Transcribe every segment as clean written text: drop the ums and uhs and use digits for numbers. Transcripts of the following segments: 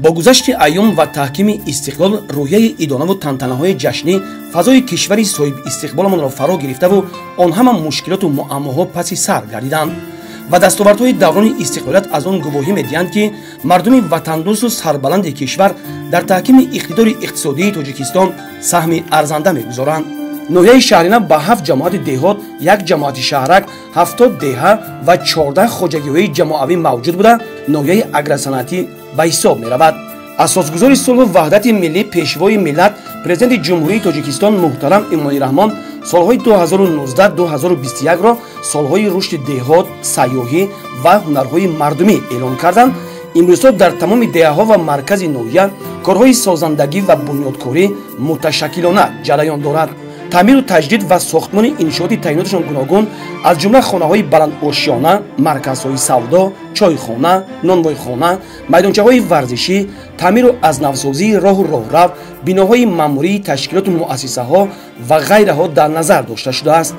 бо гузашти айём ва таҳкими истиқлол рӯҳияи идонаву тантанаҳои ҷашнӣ фазои кишвари соҳиб истиқболамонро фаро гирифтаву он ҳама мушкилоту муаммоҳо паси сар гардиданд ва дастовардҳои даврони истиқлолият аз он гувоҳӣ медиҳанд ки мардуми ватандӯсту сарбаланди кишвар дар таҳкими иқтидори иқтисодии тоҷикистон саҳми арзанда мегузоранд. ноҳияи шаҳринав ба 7 ҷамоати деҳот, 1 ҷамоати шаҳрак, 70 деҳа ва 14 хоҷагиҳои ҷамоавӣ мавҷуд буда ноҳияи агросанъатӣ ба ҳисоб меравад. асосгузори сулҳу ваҳдати миллӣ, пешвои миллат, президенти ҷумҳурии тоҷикистон муҳтарам Эмомалӣ Раҳмон солҳои 2019-2021-ро солҳои рушди деҳот, сайёҳӣ ва ҳунарҳои мардумӣ эълон карданд. имрӯзҳо дар тамоми деҳаҳо ва маркази ноҳия корҳои созандагӣ ва бунёдкорӣ муташаккилона ҷараён дорад. таъмиру таҷдид ва сохтмони иншооти таъйиноташон гуногун аз ҷумла хонаҳои баландошиёна, марказҳои савдо, чойхона, нонвойхона, майдончаҳои варзишӣ, таъмиру азнавсозии роҳу роҳрав, биноҳои маъмурии ташкилоту муассисаҳо ва ғайраҳо дар назар дошта шудааст.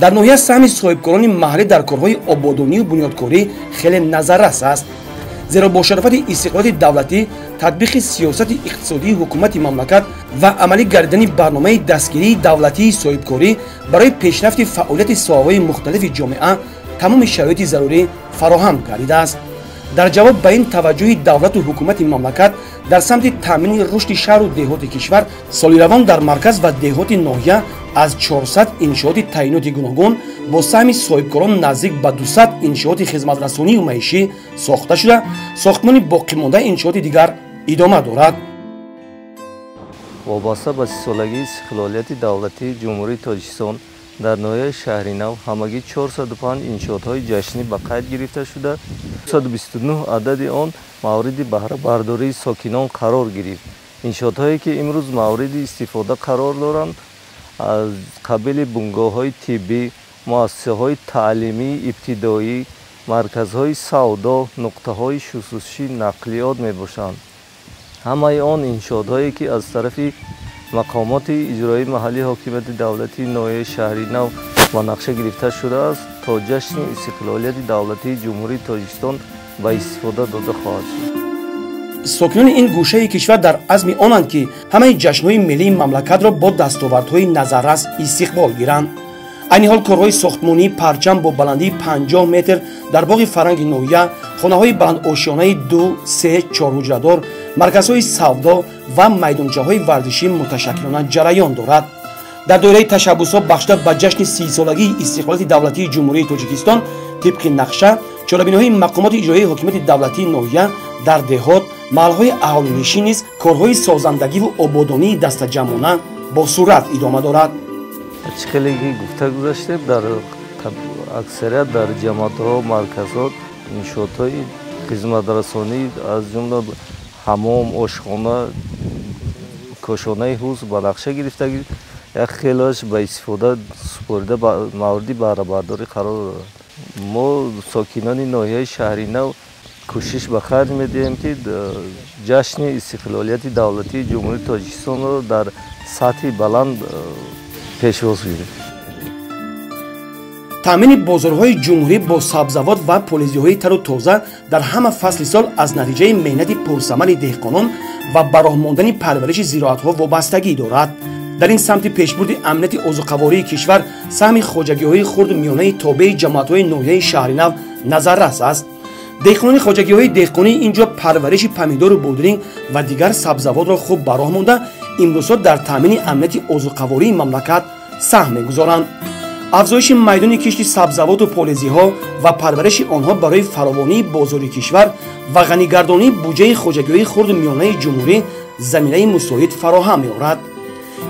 дар ноҳия саҳми соҳибкорони маҳаллӣ дар корҳои ободонию бунёдкорӣ хеле назаррас аст, зеро бо шарофати истиқлолияти давлатӣ, татбиқи сиёсати иқтисодии ҳукумати мамлакат ва амалӣ гардидани барномаи дастгирии давлатии соҳибкорӣ барои пешрафти фаъолияти соҳаҳои мухталифи ҷомеа тамоми шароити зарурӣ фароҳам гардидааст. дар ҷавоб ба ин таваҷҷӯҳи давлату ҳукумати мамлакат дар самти таъмини рушди шаҳру деҳоти кишвар соли равон дар марказ ва деҳоти ноҳия аз 400 иншооти таъйиноти гуногун бо саҳми соҳибкорон наздик ба 200 иншооти хизматрасонию маишӣ сохта шуда, сохтмони боқимондаи иншооти дигар идома дорад. вобаста ба 30-солагии истиқлолияти давлатии ҷумҳурии тоҷикистон дар ноҳияи шаҳринав ҳамагӣ 405 иншоотҳои ҷашнӣ ба қайд гирифта шуда, 229 адади он мавриди баҳрабардории сокинон қарор гирифт. иншоотҳое ки имрӯз мавриди истифода қарор доранд аз қабили бунгоҳҳои тиббӣ, муассисаҳои таълимии ибтидоӣ, марказҳои савдо, нуқтаҳои шусушии нақлиёт мебошанд. ҳамаи он иншоотҳое ки аз тарафи мақомоти иҷроии маҳаллии ҳокимияти давлатии ноҳияи шаҳринав ба нақша гирифта шудааст, то ҷашни истиқлолияти давлатии ҷумҳурии тоҷикистон ба истифода дода хоҳад шуд. сокинони ин гӯшаи кишвар дар азми онанд ки ҳамаи ҷашнҳои миллии мамлакатро бо дастовардҳои назаррас истиқбол гиранд. айни ҳол корҳои сохтмонии парчам бо баландии 50 метр дар боғи фарҳанги ноҳия, хонаҳои баландошиёнаи 2, 3, 4 ҳуҷрадор, марказҳои савдо ва майдончаҳои варзишӣ муташаккилона ҷараён дорад. дар доираи ташаббусҳо бахшида ба ҷашни 30-солагии истиқлолияти давлатии ҷумҳурии тоҷикистон тибқи нақша чорабиноҳои мақомоти иҷроии ҳокимияти давлатии ноҳия дар деҳот, маҳалҳои аҳолинишин низ корҳои созандагиву ободонии дастаҷамона бо сурат идома дорад. чӣ хеле гуфта гузаштем, дар аксарият дар ҷамоатҳо, марказҳо иншоотҳои хизматрасонӣ аз ҷумла ҳамом, ошхона, кошонаи ҳуз ба нақша гирифтагӣ, як хелаш ба истифода супорида мавриди баҳрабардорӣ қарор дорад. мо сокинони ноҳияи шаҳринав кӯшиш ба харҷ медиҳем ки ҷашни истиқлолияти давлатии ҷумҳурии тоҷикистонро дар сатҳи баланд пешвоз гирем. таъмини бозорҳои ҷумҳурӣ бо сабзавот ва полизиҳои тару тоза дар ҳама фасли сол аз натиҷаи меҳнати пурсамари деҳқонон ва ба роҳ мондани парвариши зироатҳо вобастагӣ дорад. дар ин самти пешбурди амнияти озуқавории кишвар саҳми хоҷагиҳои хурду миёнаи тобеи ҷамоатҳои ноҳияи шаҳринав назаррас аст. деҳқонони хоҷагиҳои деҳқонии ин ҷо парвариши помидору бодиринг ва дигар сабзавотро хуб ба роҳ монда, имрӯзҳо дар таъмини амнияти озуқавории мамлакат саҳм мегузоранд. афзоиши майдони кишти сабзавоту полизиҳо ва парвариши онҳо барои фаровонии бозори кишвар ва ғанигардонии буҷаи хоҷагиҳои хурду миёнаи ҷумҳурӣ заминаи мусоид фароҳам меорад.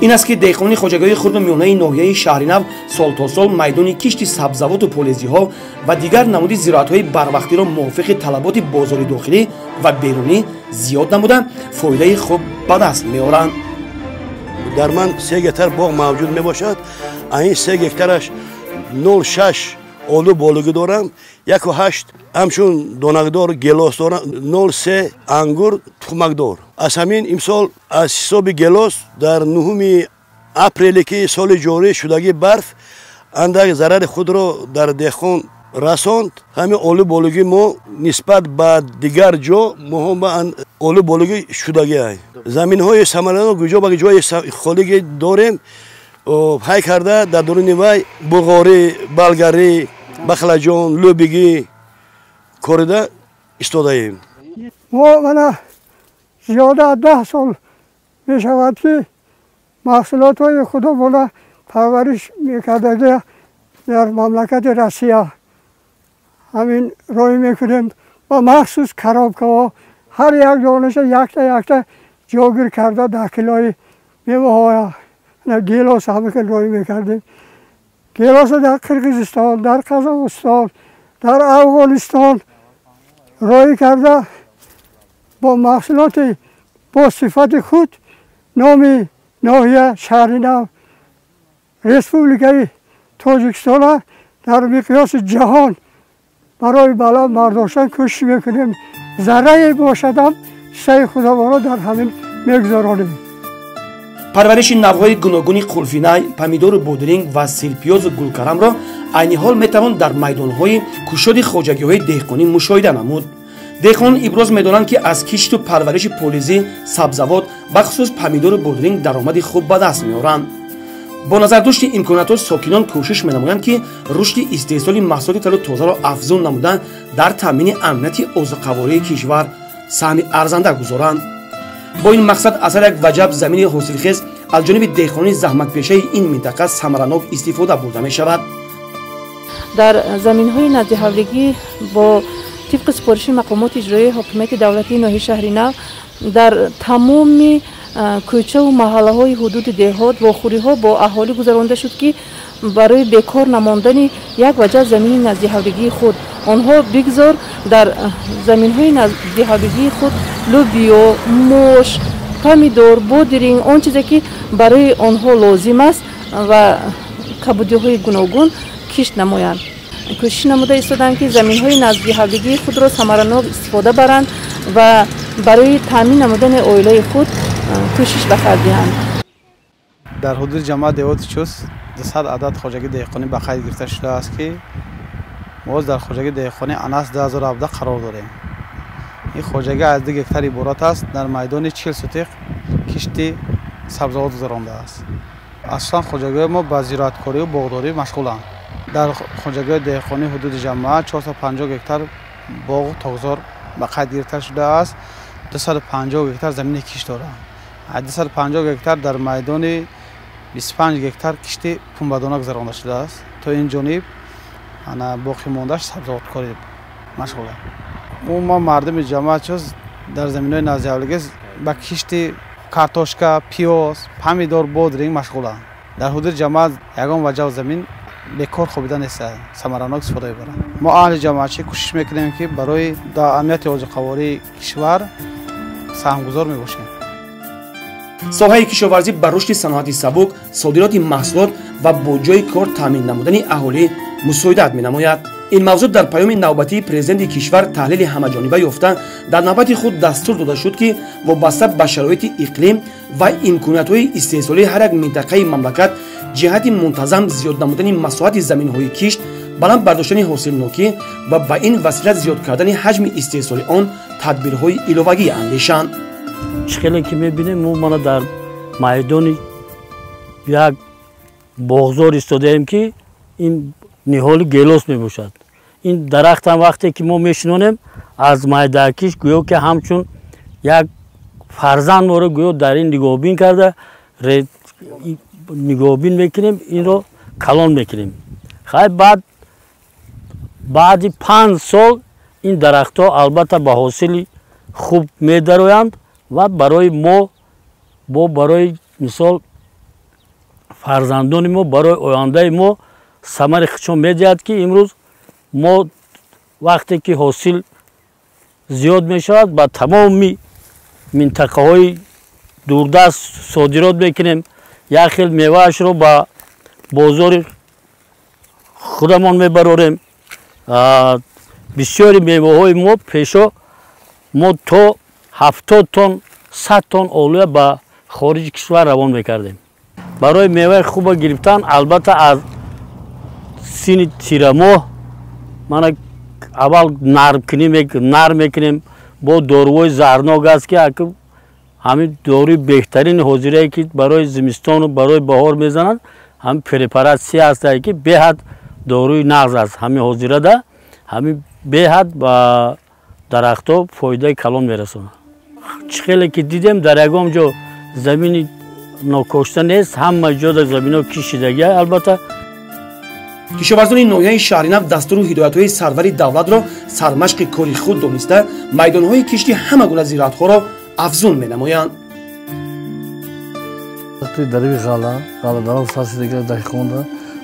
ин аст ки деҳқонони хоҷагиҳои хурду миёнаи ноҳияи шаҳринав сол то сол майдони кишти сабзавоту полизиҳо ва дигар намуди зироатҳои барвақтиро мувофиқи талаботи бозори дохилӣ ва берунӣ зиёд намуда фоидаи хуб ба даст меоранд. дар ман 3 гектар боғ мавҷуд мебошад. این 3 گکترش 0.6 آلو بالگی دارم، 1.8 همچون دانگدار گلاس دارم، 0.3 انگور تخمکدار. از همین امسال از حساب گلاس در 9 اپریل که سال جاری شدگی برف اندک ضرر خود را در دهقان رساند. همین آلو بالگی ما نسبت به دیگر جا ما هم олу болуги шудаги ай заминҳои самаранок гуҷо ба ҷои холиги дорем ҳай карда дар дуруни вай буғорӣ балгарӣ бахлаҷон лӯбигӣ корида истодаем мо мана зиёда 10 сол мешавад ки маҳсулотҳои худобона парвариш мекардаги дар мамлакати Россия ҳамин рой мекунем ба махсус коробкаҳо ҳар як донаша якта ҷогир карда дар килои меваҳоя гелос ҳамака рой мекардем гелоса дар Қирғизистон дар Қазоқистон дар Афғонистон рой карда бо маҳсулоти бо сифати худ номи ноҳия шаҳри нав республикаи Тоҷикистона дар миқёси ҷаҳон барои баланд бардоштан кӯшиш мекунем заррае бошадам саи худобона дар ҳамин мегузаронем парвариши навъҳои гуногуни қулфинай помидору бодиринг ва силпиёзу гулкарамро айни ҳол метавон дар майдонҳои кушоди хоҷагиҳои деҳқонӣ мушоҳида намуд деҳқонон иброз медонанд ки аз кишту парвариши полизӣ сабзавот бахусус помидору бодиринг даромади хуб ба даст меоранд бо назардошти имкониятҳо сокинон кӯшиш менамоянд ки рушди истеҳсоли маҳсулоти тару тозаро афзун намуда дар таъмини амнияти озуқавории кишвар саҳми арзанда гузоранд бо ин мақсад аз ҳар як ваҷаб замини ҳосилхез аз ҷониби деҳқонони заҳматпешаи ин минтақа самаранок истифода бурда мешавад дар заминҳои назди ҳавлигӣ бо тибқи супориши мақомоти иҷроии ҳокимияти давлатии ноҳияи шаҳри нав дар тамоми кӯчаву маҳаллаҳои ҳудуди деҳот вохӯриҳо бо аҳолӣ гузаронда шуд ки барои бекор намондани як ваҷа замини наздиҳавлигии худ онҳо бигзор дар заминҳои наздиҳавлигии худ лӯбиё мош помидор бодиринг он чизе ки барои онҳо лозим аст ва кабудиҳои гуногун кишт намоянд кӯшиш намуда истоданд ки заминҳои наздиҳавлигии худро самаранок истифода баранд ва барои таъмин намудани оилаи худ кӯшиш ба кор диҳанд дар ҳудуди ҷамоати деҳоти чуст 200 адад хоҷагии деҳқонӣ ба қайд гирифта шудааст ки мо дар хоҷагии деҳқонӣ анас 2017 қарор дорем ин хоҷагӣ аз 2 гектар иборат аст дар майдони 40 сутиқ кишти сабзавот гузарондааст асосан хоҷагиҳои мо ба зироаткорию боғдорӣ машғуланд дар хоҷагиҳои деҳқонии ҳудуди ҷамоат 450 гектар боғу тогзор ба қайд гирифта шудааст 250 гектар замини кишт доранд 250 гектар дар майдони 25 гектар кишти пунбадона гузаронда шудааст то ин ҷониб ана боқӣ мондааш сабзавоткорӣ машғуланд умуман мардуми ҷамоат чуст дар заминҳои наздиҳавлигӣ ба кишти картошка пиёз помидор бодиринг машғуланд дар ҳудуди ҷамоат ягон ваҷаҳ замин бекор хобида нест самаранок истифода мебаранд мо аҳли ҷамоатчӣ кӯшиш мекунем ки барои амнияти озуқавории кишвар саҳмгузор мебошем соҳаи кишоварзӣ ба рушди саноати сабук содироти маҳсулот ва бо ҷои кор таъмин намудани аҳолӣ мусоидат менамояд ин мавзӯъ дар паёми навбатии президенти кишвар таҳлили ҳамаҷониба ёфта дар навбати худ дастур дода шуд ки вобаста ба шароити иқлим ва имкониятҳои истеҳсолии ҳар як минтақаи мамлакат ҷиҳати мунтазам зиёд намудани масоҳати заминҳои кишт баланд бардоштани ҳосилнокӣ ва ба ин васила зиёд кардани ҳаҷми истеҳсоли он тадбирҳои иловагӣ андешанд ишхеле ки мебинем мо мана дар майдони як боғзор истодаем ки ин ниҳоли гелос мебошад ин дарахтам вақте ки мо мешинонем аз майдакиш гӯё ки ҳамчун як фарзанд моро гӯё дар ин нигоҳбин карда нигоҳбин мекунем инро калон мекунем хай баъди 5 сол ин дарахтҳо албатта ба ҳосили хуб медароянд ва барои мо барои мисол фарзандони мо барои ояндаи мо самари хушом медиҳад ки имрӯз мо вақте ки ҳосил зиёд мешавад ба тамоми минтақаҳои дурдаст содирот мекунем як хел меваашро ба бозори худамон мебарорем бисёри меваҳои мо пешо мо то 70 тонн 100 тонн олуя ба хориҷи кишвар равон мекардем барои меваи хуба гирифтан албатта аз сини тирамоҳ мана аввал нар мекунем бо доруҳои заҳрнок аст ки ҳамин доруи беҳтарин ҳозирае ки барои зимистону барои баҳор мезанад ҳамин препаратсия астае ки беҳад доруи нағз аст. ҳамин ҳозирада ҳамин беҳад ба дарахтҳо фоидаи калон мерасонад. чӣ хеле ки дидем дар ягон ҷо замини нокошта нест, ҳама ҷо дар заминҳо кишидагӣ. албатта кишоварзони ноҳияи Шаҳринав дастуру ҳидоятҳои сарвари давлатро сармашқи кори худ дониста майдонҳои кишти ҳама гуна зироатҳоро афзун менамоянд. вақти дариби ғалладаров саршидаги деҳқонда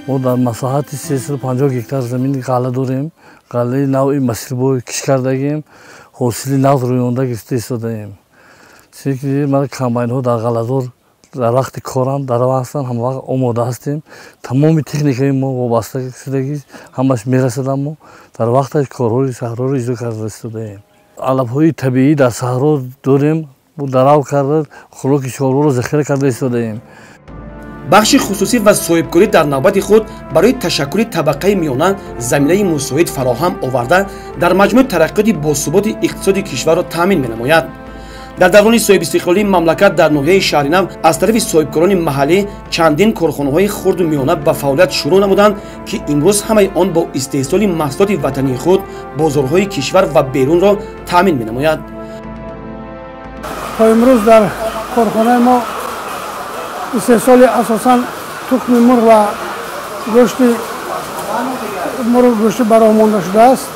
мо дар масоҳати 350 гектар замини ғалла дорем. ғаллаи навъи масирбой киш кардагем, ҳосили нағз рӯёнда гирифта истодаем. чунки мара комбайнҳо дар ғалладор дар вақти корам дар вақтан ҳама вақт омода ҳастем. тамоми техникаи мо вобаста шудагӣ ҳамаш мерасада мо дар вақташ корҳои саҳроро иҷро карда истодаем. алабҳои табиӣ дар саҳро дорем, дарав карда хӯроки шорҳоро захира карда истодаем. бахши хусусӣ ва соҳибкорӣ дар навбати худ барои ташаккули табақаи миёна заминаи мусоид фароҳам оварда дар маҷмӯи тараққиёти босуботи иқтисоди кишварро таъмин менамояд. дар даврони соҳибистиқлолии мамлакат дар ноҳияи Шаҳринав аз тарафи соҳибкорони маҳаллӣ чандин корхонаҳои хурду миёна ба фаъолият шурӯъ намуданд ки имрӯз ҳамаи он бо истеҳсоли маҳсулоти ватании худ бозорҳои кишвар ва берунро таъмин менамояд. تا امروز در کارخانه ما استحصال اساساً تخم مرغ و گوشت برآمده شده است.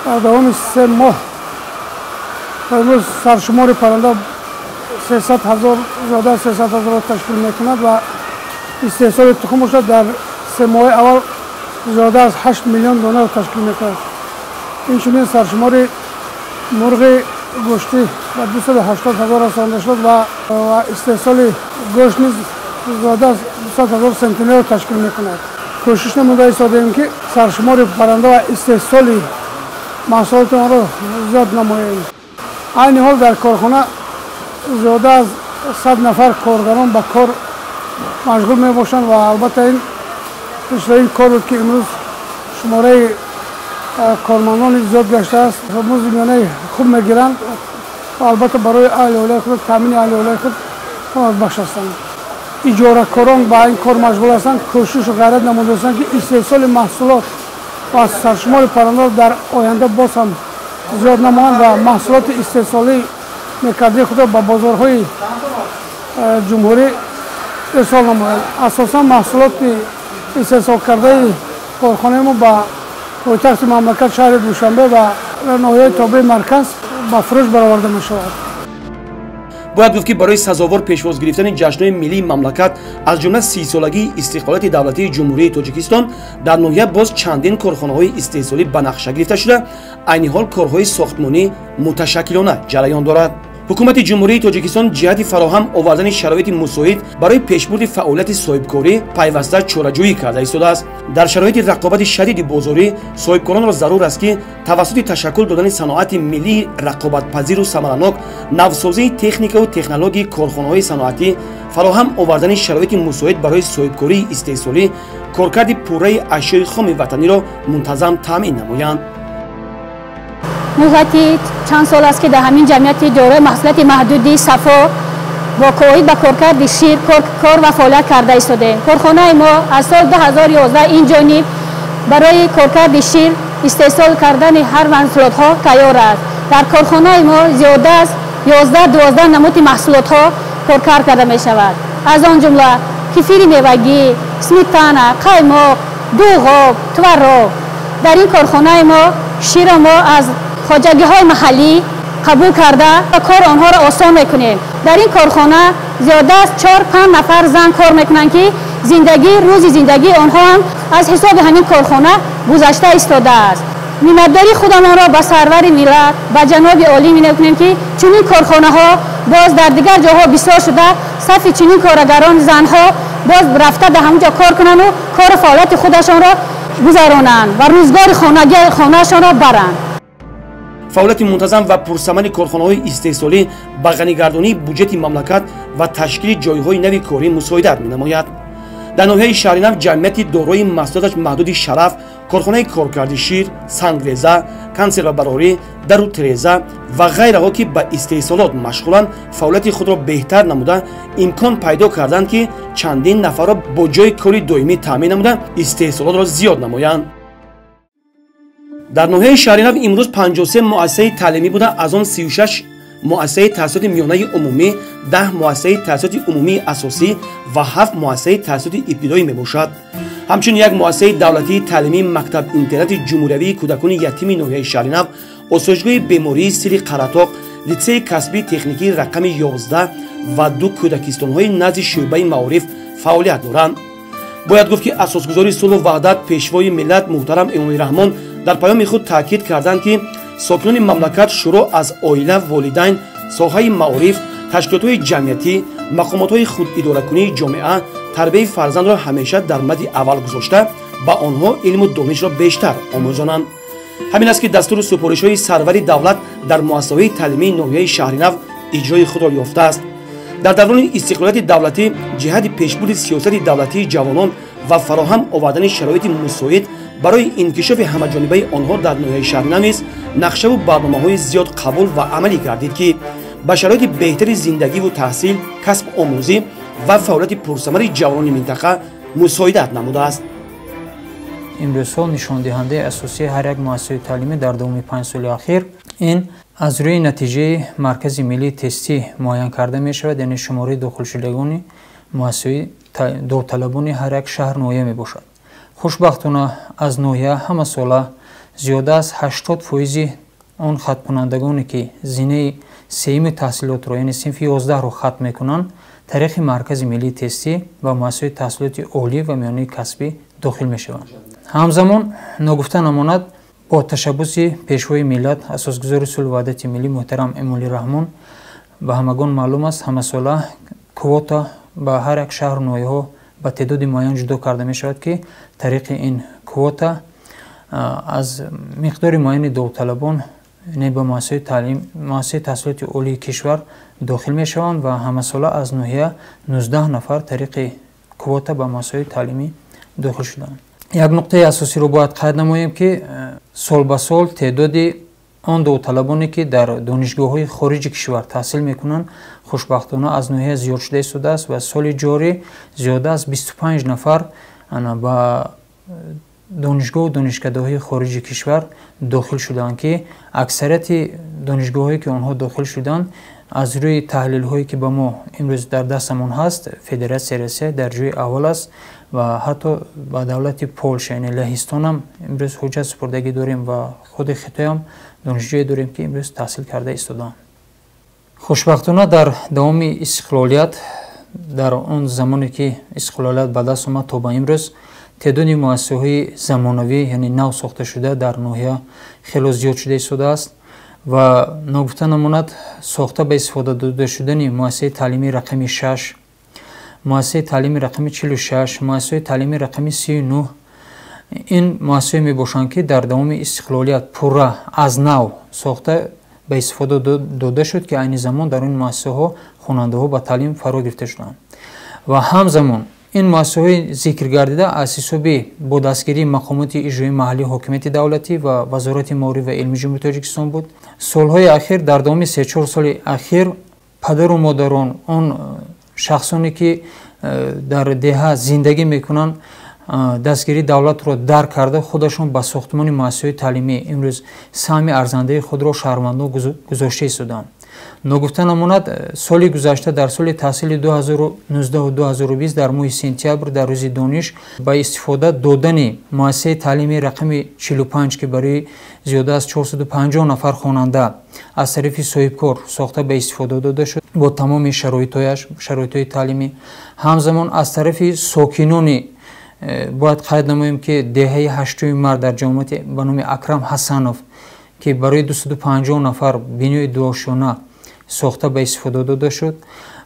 در دوام 3 ماه تا امروز سرشمار پرنده 300,000 زیاده 300,000 را تشکیل میکند و استحصال تخمش در 3 ماه اول زیاده از 8 میلیون دانه را تشکیل میکند. این چنین سرشمار مرغ گوشتی و 280,000 رسانده شد و استحصال گوشت نیز زیاده از 200,000 سنتینر تشکیل میکند. کوشش نموده ایستادیم که سرشمار پرنده و استحصال محصولات آن را زیاد نماییم. عین حال در کارخانه زیاده از 100 نفر کارگران به کار مشغول می باشند و البته این کار بود که امروز شماره کارمندان زیاد گشته است. امروز میانه خوب میگیرند و البته برای اهل اولیه خود تامین اهل اولیه خود بخش هستند. اجاره کاران با این کار مشغول هستند. کوشش و غیرت نموده هستند که استحصال محصولات و سرشمار پرنده در آینده باز هم زیاد نمایند و محصولات استحصالی میکرده خود به بازارهای جمهوری ارسال نمایند. اساسا محصولات استحصال کرده کارخانه ما با پایتخت مملکت شهر دوشنبه و ناحیه تابع مرکز با فروش برآورده می شود. باید گفت که برای سزاوار پیشواز گرفتن جشن‌های ملی مملکت از جمله 30 سالگی استقلالیت دولتی جمهوری تاجیکستان در ناحیه باز چندین کارخانه‌های استحصالی به نقشه گرفته شده. عین حال کارهای ساختمانی متشکلانه جریان دارد. حکومت جمهوری تاجیکستان جهت فراهم آوردن شرایط مساعد برای پیشبرد فعالیت صاحبکاری پیوسته چاره‌جویی کرده ایستاده است. در شرایط رقابت شدید بازاری صاحبکاران را ضرور است که توسط تشکل دادن صنعت ملی رقابت‌پذیر و ثمرناک، نوسازی تکنیک و تکنولوژی کارخانه‌های صنعتی، فراهم آوردن شرایط مساعد برای صاحبکاری استحصالی، کارکرد پوره اشیاء خام وطنی را منتظم تامین نمایند. مدتی چند سال است که در همین جمعیت دوره محصولات محدودی صفا با کوهید به کارکرد شیر کار و فعالیت کرده ایستاده. کارخانه ما از سال 2011 این جانب برای کارکرد شیر استحصال کردن هر محصولات ها تیار است. در کارخانه ما زیاده از 11-12 نمود محصولات ها کارکرد کرده می شود. از آن جمله کفیر میوگی، سمیتانه، قیماق، دوغاب، تورق. در این کارخانه ما شیر ما از خواجگی های محلی قبول کرده و کار آنها را آسان میکنیم. در این کارخانه زیاده از 4-5 نفر زن کار میکنند که روزی زندگی آنها هم از حساب همین کارخانه گذشته ایستاده است. میمداری خودمان را به سرور ملت به جناب عالی می‌نماییم که چنین کارخانه ها باز در دیگر جاها بسیار شده، صف چنین کارگران زنها باز رفته در همونجا کار کنند و کار فعالیت خودشان را گذرانند و روزگار خانه‌شان را برند. فعالیت منتظم و پرثمر کارخانه‌های استحصالی به غنی‌گردانی بودجه مملکت و تشکیل جایهای نوی کاری مساعدت می‌نماید. در ناحیه شهرینو جمعیت دارای محصولات محدود شرف корхонаи коркарди шир, сангреза, консервабарорӣ, дару тиреза ва ғайраҳо ки ба истеҳсолот машғуланд фаъолияти худро беҳтар намуда имкон пайдо карданд ки чандин нафарро бо ҷои кори доимӣ таъмин намуда истеҳсолотро зиёд намоянд. дар ноҳияи шаҳри нав имрӯз 53 муассисаи таълимӣ буда, аз он 36 муассисаи таҳсилоти миёнаи умумӣ, 10 муассисаи таҳсилоти умумии асосӣ ва 7 муассисаи таҳсилоти ибтидоӣ мебошад. ҳамчунин як муассисаи давлатии таълимии мактаб интернати ҷумҳуриявии кӯдакони ятими ноҳияи шаҳри нав, осоишгоҳи бемории сири қаратоқ, литсеи касбии техникии рақами 11 ва 2 кӯдакистонҳои назди шӯъбаи маориф фаъолият доранд. бояд гуфт ки асосгузори сулҳу ваҳдат пешвои миллат муҳтарам имоми раҳмон дар паёми худ таъкид карданд ки сокинони мамлакат шуруъ аз оила, волидайн, соҳаи маориф, ташкилотҳои ҷамъиятӣ, мақомотҳои худидоракунии ҷомеа тарбияи фарзандро ҳамеша дар мадди аввал гузошта ба онҳо илму донишро бештар омӯзонанд. ҳамин аст ки дастуру супоришҳои сарвари давлат дар муассисаҳои таълимии ноҳияи шаҳри нав иҷрои худро ёфтааст. дар даврони истиқлолияти давлатӣ ҷиҳати пешбурди сиёсати давлатии ҷавонон ва фароҳам овардани шароити мусоид барои инкишофи ҳамаҷонибаи онҳо дар ноҳияи шаҳри нав низ нақшаву барномаҳои зиёд қабул ва амалӣ гардид ки ба шароити беҳтари зиндагиву таҳсил, касб омӯзӣ ва фаъолияти пурсамари ҷавонони минтақа мусоидат намудааст. имрӯзҳо нишондиҳандаи асосии ҳар як муассисаи таълимӣ дар давоми 5 соли ахир ин аз рӯи натиҷаи маркази миллии тестӣ муайян карда мешавад, яъне шумораи дохилшудагони муассисаи довталабони ҳар як шаҳр ноҳия мебошад. хушбахтона аз ноҳия ҳамасола зиёда аз 80% он хаткунандагоне ки зинаи сеюми таҳсилотро, яъне синфи 11-ро хатм мекунанд, тариқи маркази миллии тестӣ ва муассисаи таҳсилоти олӣ ва миёнаи касбӣ дохил мешаванд. ҳамзамон ногуфта намонад, бо ташаббуси пешвои миллат асосгузори сулҳу ваҳдати миллӣ муҳтарам эмомали раҳмон ба ҳамагон маълум аст, ҳамасола квота ба ҳар як шаҳру ноҳияҳо ба теъдоди муайян ҷудо карда мешавад ки тариқи ин квота аз миқдори муайяни довталабон не ба муассисаи таҳсилоти олии кишвар дохил мешаванд ва ҳамасола аз ноҳия 19 нафар тариқи квота ба муассисаи таълимӣ дохил шуданд. як нуқтаи асосиро бояд қайд намоем ки сол ба сол теъдоди он довталабоне ки дар донишгоҳҳои хориҷи кишвар таҳсил мекунанд хушбахтона аз ноҳия зиёд шуда истодааст ва соли ҷорӣ зиёда аз 25 нафар ба донишгоҳу донишкадаҳои хориҷи кишвар дохил шуданд ки аксарияти донишгоҳҳое ки онҳо дохил шуданд аз рӯи таҳлилҳое ки ба мо имрӯз дар дастамон ҳаст, федератсияи Россия дар ҷои аввал аст ва ҳатто ба давлати Полша, яъне Лаҳистонам имрӯз ҳуҷҷат супурдагӣ дорем ва худи Хитоям донишҷӯе дорем ки имрӯз таҳсил карда истодаанд. хушбахтона дар давоми истиқлолият, дар он замоне ки истиқлолият ба даст омад то ба имрӯз, теъдоди муассисаҳои замонавӣ, яъне нав сохта шуда дар ноҳия хело зиёд шуда истодааст ва ногуфта намонад, сохта ба истифода дода шудани муассисаи таълимии рақами 6, муассисаи таълимии рақами 46, муассисаи таълимии рақами 39 ин муассисаҳое мебошанд ки дар давоми истиқлолият пурра аз нав сохта ба истифода дода шуд ки айни замон дар ин муассисаҳо хонандаҳо ба таълим фаро гирифта шуданд ва ҳамзамон ин муассисаҳои зикр гардида аз ҳисоби бо дастгирии мақомоти иҷроии маҳаллии ҳокимияти давлатӣ ва вазорати маориф ва илми ҷумҳурии Тоҷикистон буд. солҳои ахир, дар давоми 3-4 соли ахир, падару модарон, он шахсоне ки дар деҳа зиндагӣ мекунанд, дастгирии давлатро дарк карда худашон ба сохтмони муассисаҳои таълимӣ имрӯз саҳми арзандаи худро шаҳрвандон гузошта истоданд. ногуфта намонад, соли гузашта дар соли таҳсили 2019-2020 дар моҳи сентябр дар рӯзи дониш ба истифода додани муассисаи таълимии рақами 45 ки барои зиёда аз 450 нафар хонанда аз тарафи соҳибкор сохта ба истифода дода шуд бо тамоми шароитҳои таълимӣ. ҳамзамон аз тарафи сокинони бояд қайд намоем ки деҳаи 8 март дар ҷомати ба номи Акрам Ҳасанов ки барои 250 нафар бинои дуошона сохта ба истифода дода шуд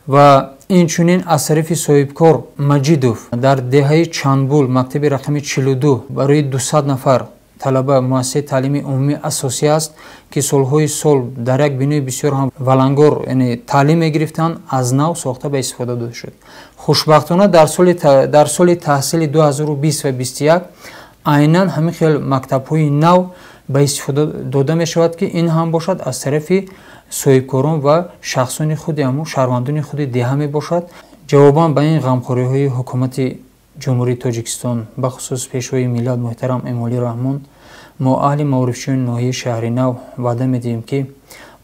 ва инчунин аз тарафи соҳибкор Маҷидов дар деҳаи Чанбул мактаби рақами 42 барои 200 нафар талаба муассисаи таълимии умумии асосӣ аст ки солҳои сол дар як бинои бисёр ҳам валангор, яъне таълим мегирифтанд, аз нав сохта ба истифода дода шуд. хушбахтона дар соли таҳсили 2020 ва 2021 айнан ҳамин хел мактабҳои нав ба истифода дода мешавад ки ин ҳам бошад аз тарафи соҳибкорон ва шахсони худи ҳамун шаҳрвандони худи деҳа мебошад. ҷавобан ба ин ғамхориҳои ҳукумати ҷумҳурии тоҷикистон бахусус пешвои миллат муҳтарам Эмомалӣ Раҳмон мо аҳли маорифчиёни ноҳияи Шаҳри Нав ваъда медиҳем ки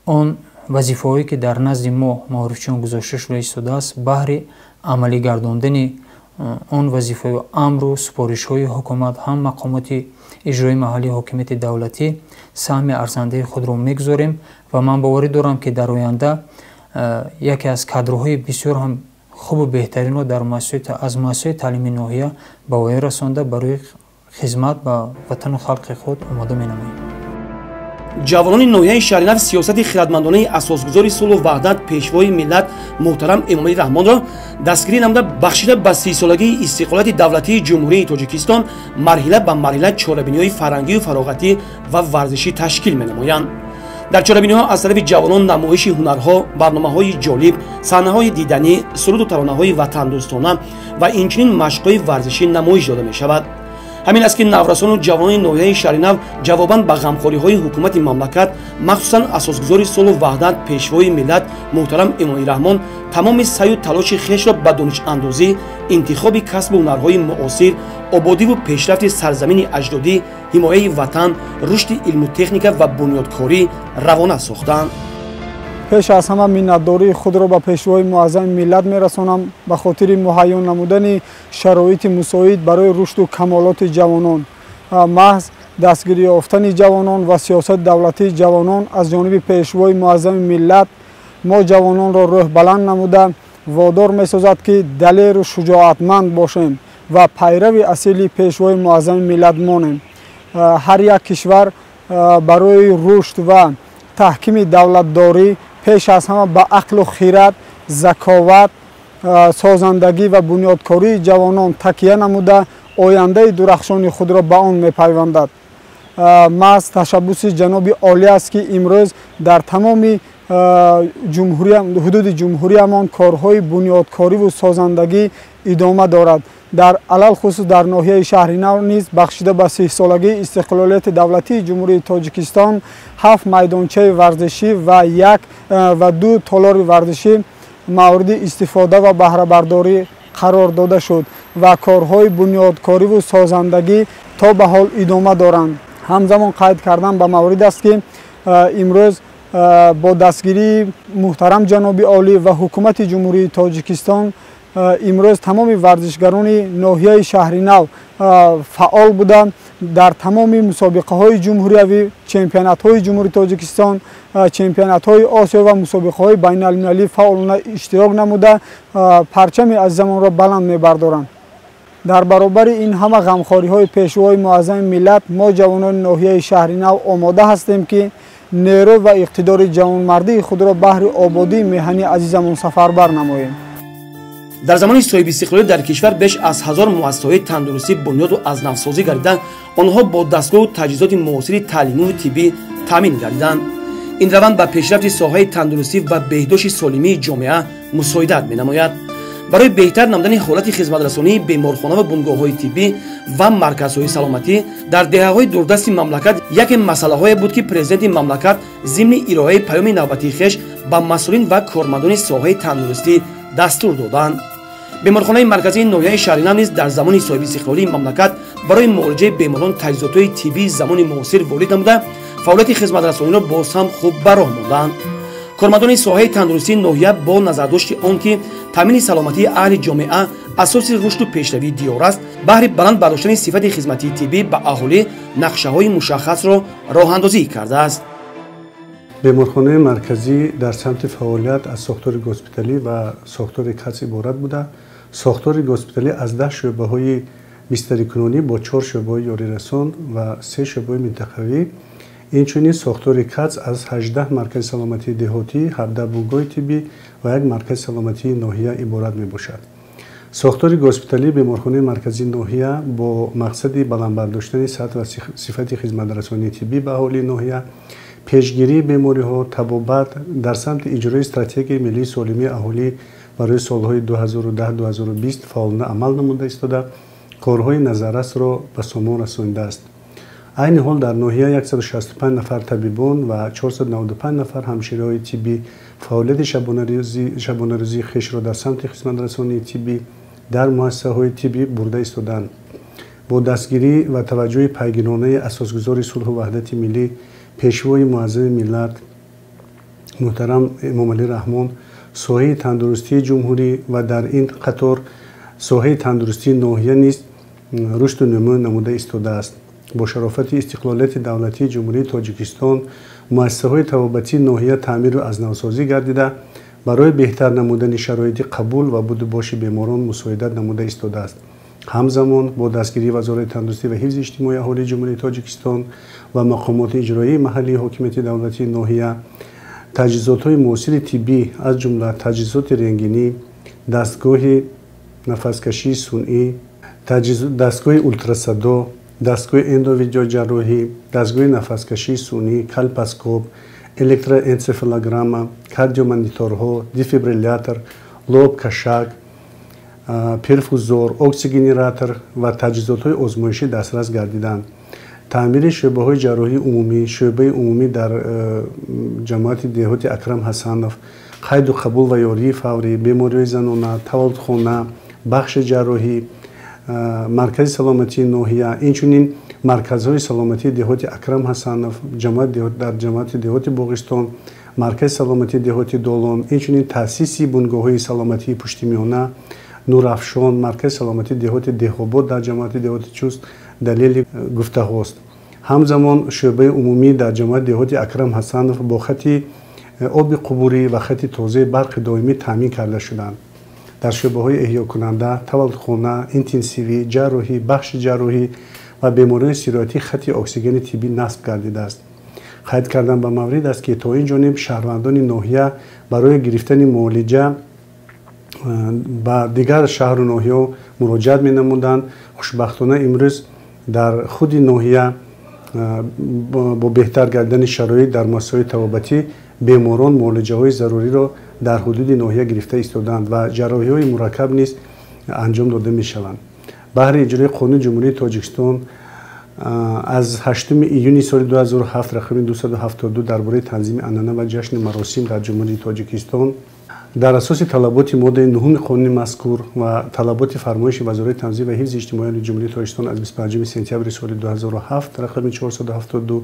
он вазифаҳое ки дар назди мо маорифчиён гузошта шуда истодааст баҳри амалӣ гардондани он вазифаҳои амру супоришҳои ҳукумат ҳам мақомоти иҷрои маҳаллии ҳокимияти давлатӣ саҳми арзандаи худро мегузорем ва ман боварӣ дорам ки дар оянда яке аз кадрҳои бисёр ҳам хубу беҳтаринро дар аз муассисаҳои таълимии ноҳия ба воя расонда барои хизмат ба ватану халқи худ омода менамоем. ҷавонони ноҳияи Шаҳри Нав сиёсати хиратмандонаи асосгузори сулҳу ваҳдат пешвои миллат муҳтарам Эмомалӣ Раҳмонро дастгирӣ намуда бахшида ба 30-солагии истиқлолияти давлатии ҷумҳурии Тоҷикистон марҳила ба марҳила чорабиниҳои фарҳангию фароғатӣ ва варзишӣ ташкил менамоянд. дар чорабиниҳо аз тарафи ҷавонон намоиши ҳунарҳо, барномаҳои ҷолиб, саҳнаҳои диданӣ, суруду таронаҳои ватандӯстона ва инчунин машқҳои варзишӣ намоиш дода мешавад. ҳамин аст ки наврасону ҷавонони ноҳияи Шаҳри Нав ҷавобан ба ғамхориҳои ҳукумати мамлакат махсусан асосгузори сулҳу ваҳдат пешвои миллат муҳтарам Эмомалӣ Раҳмон тамоми саю талоши хешро ба донишандозӣ, интихоби касбу ҳунарҳои муосир, ободиву пешрафти сарзамини аҷдодӣ, ҳимояи ватан, рушди илму техника ва бунёдкорӣ равона сохтанд. пеш аз ҳама миннатдории худро ба пешвои муаззами миллат мерасонам ба хотири муҳайё намудани шароити мусоид барои рушду камолоти ҷавонон. маҳз дастгирӣ ёфтани ҷавонон ва сиёсати давлатии ҷавонон аз ҷониби пешвои муаззами миллат мо ҷавононро рӯҳбаланд намуда водор месозад ки далеру шуҷоатманд бошем ва пайрави асили пешвои муаззами миллат монем. ҳар як кишвар барои рушд ва таҳкими давлатдорӣ пеш аз ҳама ба ақлу хират, заковат, созандагӣ ва бунёдкории ҷавонон такя намуда ояндаи дурахшони худро ба он мепайвандад. маҳз ташаббуси ҷаноби олӣ аст ки имрӯз дар тамоми ҳудуди ҷумҳуриямон корҳои бунёдкориву созандагӣ идома дорад. дар алалхусус дар ноҳияи Шаҳри Нав низ бахшида ба 30-солагии истиқлолияти давлатии ҷумҳурии Тоҷикистон 7 майдончаи варзишӣ ва 2 толори варзишӣ мавриди истифода ва баҳрабардорӣ қарор дода шуд ва корҳои бунёдкориву созандагӣ то ба ҳол идома доранд. ҳамзамон қайд кардан ба маврид аст ки имрӯз бо дастгирии муҳтарам ҷаноби олӣ ва ҳукумати ҷумҳурии Тоҷикистон имрӯз тамоми варзишгарони ноҳияи Шаҳри Нав фаъол буда дар тамоми мусобиқаҳои ҷумҳуриявӣ, чемпионатҳои ҷумҳурии Тоҷикистон, чемпионатҳои Осиё ва мусобиқаҳои байналмилалӣ фаъолона иштирок намуда парчами азизамонро баланд мебардоранд. дар баробари ин ҳама ғамхориҳои пешвои муаззами миллат мо ҷавонони ноҳияи Шаҳри Нав омода ҳастем ки нерӯ ва иқтидори ҷавонмардии худро баҳри ободии меҳани азизамон сафарбар намоем. дар замони соҳиби истиқлолият дар кишвар беш аз 1000 муассисаҳои тандурустӣ бунёду азнавсозӣ гардида онҳо бо дастгоҳу таҷҳизоти муосири таълимиву тиббӣ таъмин гардиданд. ин раванд ба пешрафти соҳаи тандурустӣ ва беҳдошти солимии ҷомеа мусоидат менамояд. барои беҳтар намудани ҳолати хизматрасонии беморхонаву бунгоҳҳои тиббӣ ва марказҳои саломатӣ дар деҳаҳои дурдасти мамлакат яке масъалаҳое буд ки президенти мамлакат зимни ироаи паёми навбатии хеш ба масъулин ва кормандони соҳаи тандурустӣ дастур доданд. беморхонаи марказии ноҳияи Шаҳри Нав низ дар замони соҳиби истиқлолии мамлакат барои муолиҷаи беморон таҷҳизотҳои тиббии замони муосир ворид намуда фаъолияти хизматрасониро боз ҳам хуб ба роҳ монданд. кормандони соҳаи тандурустии ноҳия бо назардошти он ки таъмини саломатии аҳли ҷомеа асоси рушду пешравии диёр аст, баҳри баланд бардоштани сифати хизматии тиббӣ ба аҳолӣ нақшаҳои мушаххасро роҳандозӣ кардааст. беморхонаи марказӣ дар самти фаъолият аз сохтори госпиталӣ ва сохтори КАЦ иборат буда, сохтори госпиталӣ аз 10 шӯъбаҳои бистарикунонӣ бо 4 шӯъбаҳои ёрирасон ва 3 шӯъбаҳои минтақавӣ, инчунин сохтори КАЦ аз 18 маркази саломатии деҳотӣ, 17 бунгоҳи тиббӣ ва 1 маркази саломатии ноҳия иборат мебошад. сохтори госпиталии беморхонаи марказии ноҳия бо мақсади баландбардоштани сатҳ ва сифати хизматрасонии тиббӣ ба аҳолии ноҳия, пешгирии бемориҳо, табобат дар самти иҷрои стратегияи миллии солимии аҳолӣ барои солҳои 2010-2020 фаъолона амал намуда истода, корҳои назаррасро ба сомон расонидааст. айни ҳол дар ноҳия 165 нафар табибон ва 495 нафар ҳамшираҳои тиббӣ фаъолияти шабонарӯзии хешро дар самти хизматрасонии тиббӣ дар муассисаҳои тиббӣ бурда истоданд. бо дастгирӣ ва таваҷҷӯҳи пайгиронаи асосгузори сулҳу ваҳдати миллӣ, пешвои муаззами миллат муҳтарам эмомалӣ раҳмон, соҳаи тандурустии ҷумҳурӣ ва дар ин қатор соҳаи тандурустии ноҳия низ рушду нумӯ намуда истодааст. бо шарофати истиқлолияти давлатии ҷумҳурии тоҷикистон муассисаҳои табобатии ноҳия таъмиру азнавсозӣ гардида, барои беҳтар намудани шароити қабул ва будубоши беморон мусоидат намуда истодааст. ҳамзамон бо дастгирии вазорати тандурустӣ ва ҳифзи иҷтимоии аҳолии ҷумҳурии тоҷикистон ва мақомоти иҷроии маҳаллии ҳокимияти давлатии ноҳия таҷҳизотҳои муосири тиббӣ аз ҷумла таҷҳизоти рентгенӣ, дастгоҳи нафаскашии сунъӣ, дастгоҳи ултрасадо, дастгоҳи эндовидеоҷарроҳӣ, дастгоҳи нафаскашии сунъӣ, калпоскоп, электроэнцефалограмма, кардиомониторҳо, дефибриллятор, лоб-кашак, перфузор, оксигенератор ва таҷҳизотҳои озмоишӣ дастрас гардиданд. таъмири шӯъбаҳои ҷарроҳии умумӣ, шӯъбаи умумӣ дар ҷамоати деҳоти Акрам Ҳасанов, қайду қабул ва ёрии фаврӣ, бемориҳои занона, таваллудхона, бахши ҷарроҳӣ, маркази саломатии ноҳия, инчунин марказҳои саломатии деҳоти Акрам Ҳасанов, дар ҷамоати деҳоти Боғистон, маркази саломатии деҳоти Долон, инчунин таъсиси бунгоҳҳои саломатии пуштимиёна, Нурафшон, маркази саломатии деҳоти Деҳобод дар ҷамоати деҳоти Чуст далели гуфтаҳост. ҳамзамон шӯъбаи умумӣ дар ҷамоати деҳоти Акрам Ҳасанов бо хати оби қубурӣ ва хати тозаи барқи доимӣ таъмин карда шуданд. дар шӯъбаҳои эҳёкунанда, таваллудхона, интенсивӣ, ҷарроҳӣ, бахши ҷарроҳӣ ва бемориҳои сироятӣ хати оксигени тиббӣ насб гардидааст. қайд кардан ба маврид аст ки то ин ҷониб шаҳрвандони ноҳия барои гирифтани муолиҷа ба дигар шаҳру ноҳияҳо муроҷиат менамуданд. хушбахтона имрӯз дар худи ноҳия бо беҳтар гардидани шароит дар муассисаҳои табобатӣ беморон муолиҷаҳои заруриро дар ҳудуди ноҳия гирифта истоданд ва ҷарроҳиҳои мураккаб низ анҷом дода мешаванд. баҳри иҷрои қонуни ҷумҳурии тоҷикистон аз 8 июни соли 2007 рақами 272 дар бораи танзими анъана ва ҷашни маросим дар ҷумҳурии тоҷикистон дар асоси талаботи моддаи 9 қонуни мазкур ва талаботи фармоиши вазорати танзим ва ҳифзи иҷтимоии ҷумҳурии тоҷикистон аз 25 сентябри соли 2007 рақами 472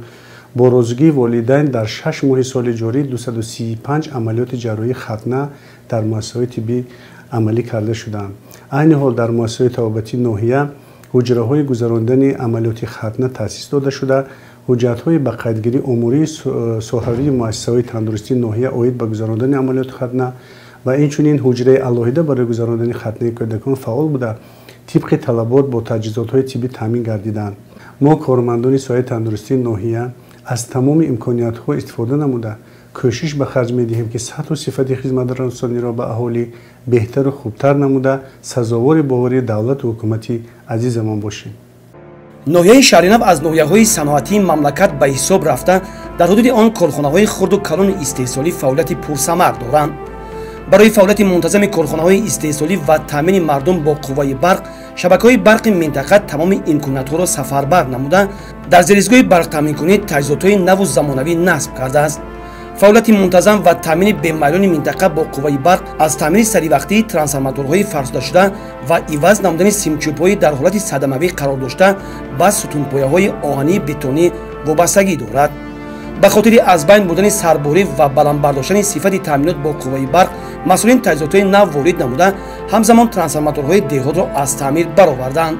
бо розугии волидайн дар 6 моҳи соли ҷорӣ 235 амалиёти ҷарроҳии хатна дар муассисаҳои тиббӣ амалӣ карда шуданд. айни ҳол дар муассисаҳои табобатии ноҳия ҳуҷраҳои гузарондани амалиёти хатна таъсис дода шуда, ҳуҷҷатҳои ба қайдгирии омурии соҳавии муассисаҳои тандурустии ноҳия оид ба гузарондани амалиёти хатна ва инчунин ҳуҷраи алоҳида барои гузарондани хатнаи кӯдакон фаъол буда, тибқи талабот бо таҷҳизотҳои тиббӣ таъмин гардиданд. мо кормандони соҳаи тандурустии ноҳия аз тамоми имкониятҳо истифода намуда кӯшиш ба харҷ медиҳем ки сатҳу сифати хизматрасониро ба аҳолӣ беҳтару хубтар намуда сазовори боварии давлату ҳукумати азизамон бошем. ноҳияи шаҳринав аз ноҳияҳои саноатии мамлакат ба ҳисоб рафта дар ҳудуди он корхонаҳои хурду калони истеҳсолӣ фаъолияти пурсамар доранд. барои фаъолияти мунтазами корхонаҳои истеҳсолӣ ва таъмини мардум бо қувваи барқ, шабакаҳои барқи минтақа тамоми имкониятҳоро сафарбар намуда дар зеризгоҳи барқтаъминкунӣ таҷҳизотҳои наву замонавӣ насб кардааст. фаъолияти мунтазам ва таъмини бемайлони минтақа бо қувваи барқ аз таъмини саривақтии трансформаторҳои фарсудашуда ва иваз намудани симчӯбҳои дар ҳолати садамавӣ қарор дошта ба сутунпояҳои оҳании бетонӣ вобастагӣ дорад. ба хотири аз байн бурдани сарборӣ ва баландбардоштани сифати таъминот бо қувваи барқ масъулин таҷҳизотҳои нав ворид намуда ҳамзамон трансформаторҳои деҳотро аз таъмир бароварданд.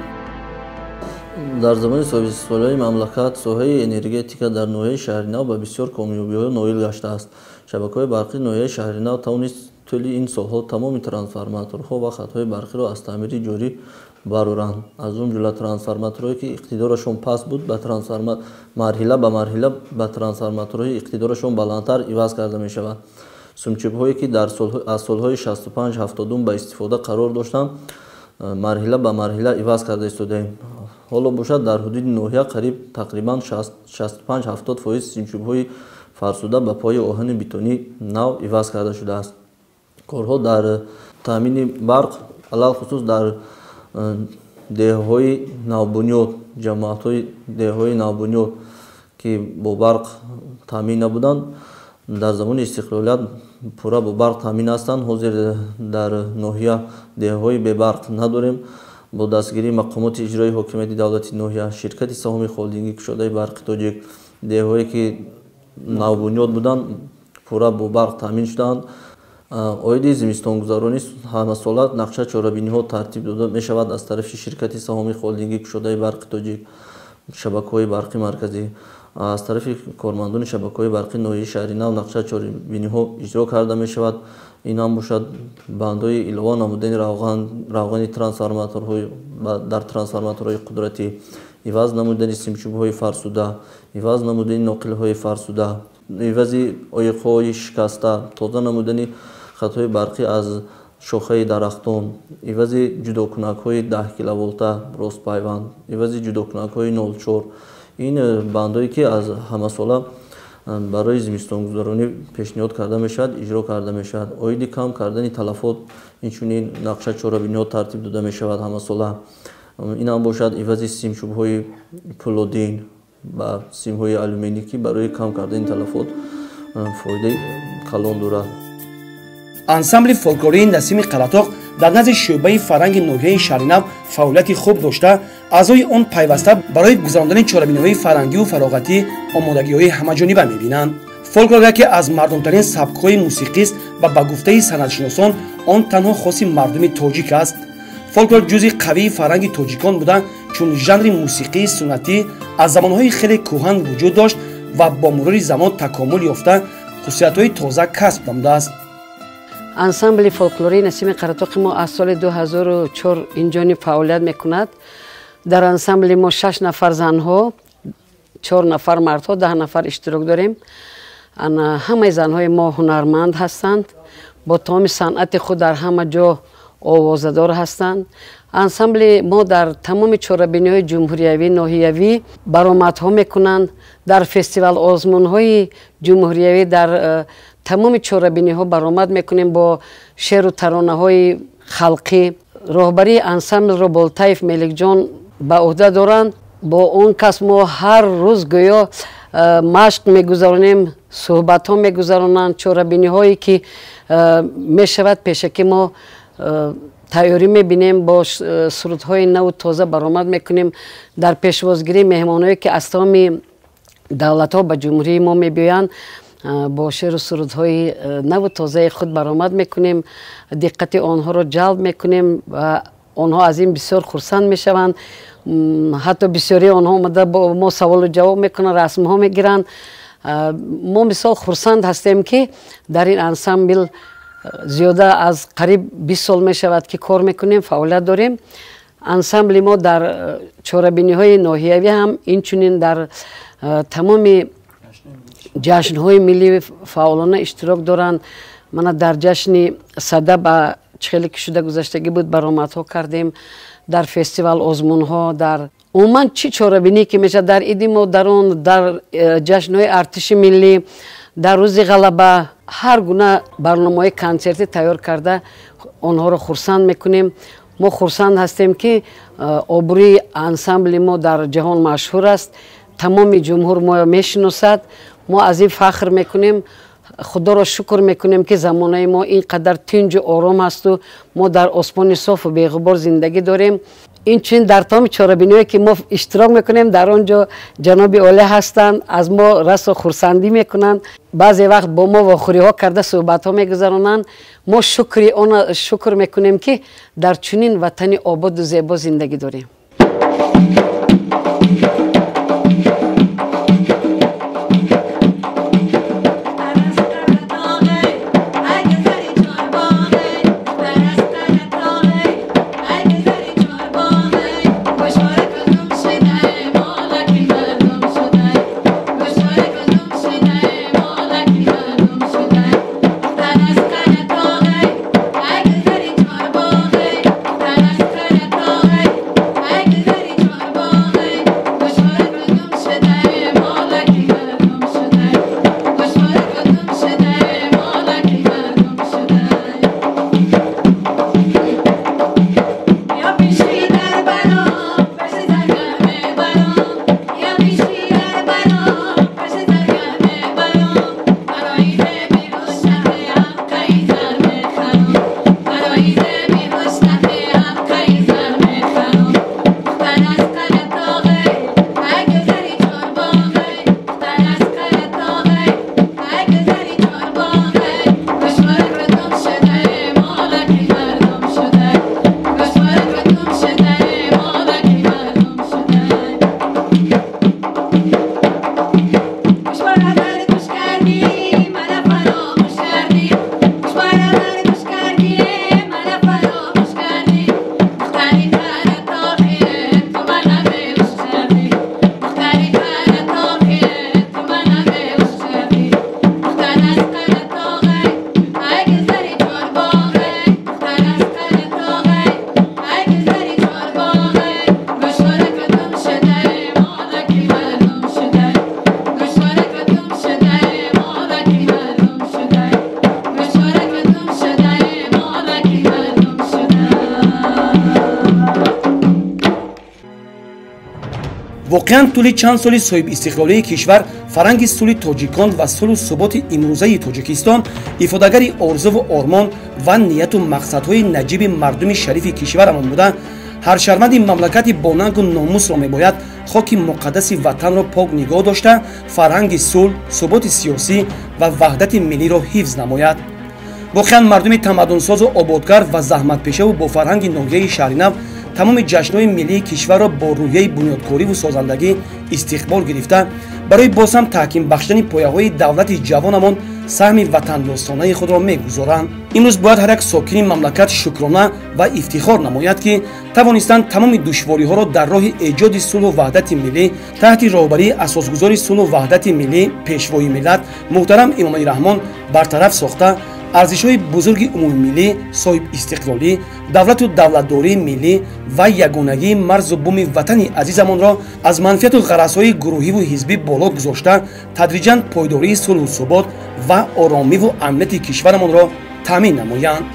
дар замони соҳибистиқлолии мамлакат соҳаи энергетика дар ноҳияи шаҳринав ба бисёр комёбиҳо ноил гаштааст. шабакаҳои барқии ноҳияи шаҳринав тавонист тӯли ин солҳо тамоми трансформаторҳо ва хатҳои барқиро аз таъмири ҷорӣ бароранд. аз он ҷумла трансформаторҳое ки иқтидорашон паст буд марҳила ба марҳила ба трансформаторҳои иқтидорашон баландтар иваз карда мешавад. сумчӯбҳое ки аз солҳои 65-70 ба истифода қарор доштанд марҳила ба марҳила иваз карда истодаем. ҳоло бошад дар ҳудуди ноҳия қариб тақрибан 65-70% симчӯбҳои фарсуда ба пои оҳани бетонӣ нав иваз карда шудааст. корҳо дар таъмини барқ алалхусус дар деҳҳои навбунёд, ҷамоатҳои деҳҳои навбунёд ки бо барқ таъмин набуданд, дар замони истиқлолият пурра бо барқ таъмин ҳастанд. ҳозир дар ноҳия деҳҳои бебарқ надорем. бо дастгирии мақомоти иҷрои ҳокимияти давлати ноҳия, ширкати саҳоми холдингии кушодаи барқи тоҷик, деҳҳое ки навбунёд буданд пурра бо барқ таъмин шудаанд. оиди зимистонгузаронӣ ҳамасола нақша чорабиниҳо тартиб дода мешавад аз тарафи ширкати саҳоми холдингии кушодаи барқи тоҷик, шабакаҳои барқи марказӣ. аз тарафи кормандони шабакаҳои барқи ноҳияи шаҳри нав нақша чорабиниҳо иҷро карда мешавад. ин ҳам бошад бандҳои илова намудани равғани трансформаторҳои дар трансформаторҳои қудратӣ, иваз намудани симчӯбҳои фарсуда, иваз намудани ноқилҳои фарсуда, ивази оиқҳои шикаста, тоза намудани хатҳои барқӣ аз шохаи дарахтон, ивази ҷудокунакҳои 10 киловолта ростпайванд, ивази ҷудокунакҳои 04. ин бандҳое ки аз ҳамасола барои зимистонгузаронӣ пешниҳод карда мешавад, иҷро карда мешавад. оиди кам кардани талафот инчунин нақша чорабиниҳо тартиб дода мешавад ҳамасола. ин ҳам бошад ивази симчӯбҳои пулодин ба симҳои алюминӣ ки барои кам кардани талафот фоидаи калон дорад. ансамбли фолклории насими қалатоқ дар назди шӯъбаи фарҳанги ноҳияи шаҳри нав фаъолияти хуб дошта, аъзои он пайваста барои гузарондани чорабиниҳои фарҳангиву фароғатӣ омодагиҳои ҳамаҷониба мебинанд. фолклор яке аз мардумтарин сабкҳои мусиқист ва ба гуфтаи санъатшиносон он танҳо хоси мардуми тоҷик аст. фолклор ҷузъи қавии фарҳанги тоҷикон буда, чун жанри мусиқии суннатӣ аз замонҳои хеле кӯҳан вуҷуд дошт ва бо мурури замон такомул ёфта хусусиятҳои тоза касб намудааст. ансамбли фолклории насими қаратоқи мо аз соли 2004 инҷониб фаъолият мекунад. дар ансамбли мо 6 нафар занҳо, 4 нафар мардҳо, 10 нафар иштирок дорем. ҳамаи занҳои мо ҳунарманд ҳастанд, бо тамоми санъати худ дар ҳама ҷо овозадор ҳастанд. ансамбли мо дар тамоми чорабиниҳои ҷумҳуриявӣ, ноҳиявӣ баромадҳо мекунанд. дар фестивал озмунҳои ҷумҳуриявӣ дар тамоми чорабиниҳо баромад мекунем бо шеъру таронаҳои халқӣ. роҳбарии ансамблро Болтаев Меликҷон ба уҳда доранд. бо он кас мо ҳар рӯз гӯё машқ мегузаронем, суҳбатҳо мегузаронанд, чорабиниҳое ки мешавад пешакӣ мо тайёрӣ мебинем, бо сурудҳои наву тоза баромад мекунем. дар пешвозгирии меҳмонҳое ки аз тамоми давлатҳо ба ҷумҳурии мо мебиёянд, бо шеъру сурудҳои наву тозаи худ баромад мекунем, диққати онҳоро ҷалб мекунем ва онҳо аз ин бисёр хурсанд мешаванд. ҳатто бисёри онҳо омада бо мо саволу ҷавоб мекунанд, расмҳо мегиранд. мо мисол хурсанд ҳастем ки дар ин ансамбл зиёда аз қариб 20 сол мешавад ки кор мекунем, фаъолият дорем. ансамбли мо дар чорабиниҳои ноҳиявӣ ҳам инчунин дар тамоми ҷашнҳои миллӣ фаъолона иштирок доранд. мана дар ҷашни сада ба чхеле ки шуда гузаштагӣ буд баромадҳо кардем. дар фестивал озмунҳо, дар умуман чӣ чорабинӣ ки мешавад дар иди модарон, дар ҷашнҳои артиши миллӣ, дар рӯзи ғалаба ҳар гуна барномаҳои консертӣ тайёр карда онҳоро хурсанд мекунем. мо хурсанд ҳастем ки обрӯи ансамбли мо дар ҷаҳон машҳур аст, тамоми ҷумҳур мо мешиносад. мо аз ин фахр мекунем, худоро шукр мекунем ки замонаи мо ин қадар тинҷу ором асту мо дар осмони софу беғубор зиндагӣ дорем. инчунин дар тамоми чорабиниҳое ки мо иштирок мекунем, дар он ҷо ҷаноби олӣ ҳастанд, аз мо расу хурсандӣ мекунанд, баъзе вақт бо мо вохӯриҳо карда суҳбатҳо мегузаронанд. мо шукр мекунем ки дар чунин ватани ободу зебо зиндагӣ дорем. воқеан тӯли чанд соли соҳибистиқлолии кишвар фаранги сулҳи тоҷикон ва сулҳу суботи имрӯзаи тоҷикистон ифодагари орзуву ормон ва нияту мақсадҳои наҷиби мардуми шарифи кишварамон буда, ҳар шаҳрванди мамлакати бонангу номусро мебояд хоки муқаддаси ватанро пок нигоҳ дошта фарҳанги сулҳ, суботи сиёсӣ ва ваҳдати миллиро ҳифз намояд. воқеан мардуми тамаддунсозу ободгар ва заҳматпешаву бо фарҳанги ноҳияи Шаҳринав тамоми ҷашнҳои миллии кишварро бо рӯҳияи бунёдкориву созандагӣ истиқбол гирифта, барои боз ҳам таҳким бахшидани пояҳои давлати ҷавонамон саҳми ватандӯстонаи худро мегузоранд. имрӯз бояд ҳар як сокини мамлакат шукрона ва ифтихор намояд, ки тавонистанд тамоми душвориҳоро дар роҳи эҷоди сулҳу ваҳдати миллӣ таҳти роҳбарии асосгузори сулҳу ваҳдати миллӣ пешвои миллат муҳтарам Эмомалӣ Раҳмон бартараф сохта, арзишҳои бузурги умумимиллӣ, соҳибистиқлолӣ, давлату давлатдории миллӣ ва ягонагии марзу буми ватани азизамонро аз манфиату ғаразҳои гурӯҳиву ҳизбӣ боло гузошта, тадриҷан пойдории сулҳу субот ва оромиву амнияти кишварамонро таъмин намоянд.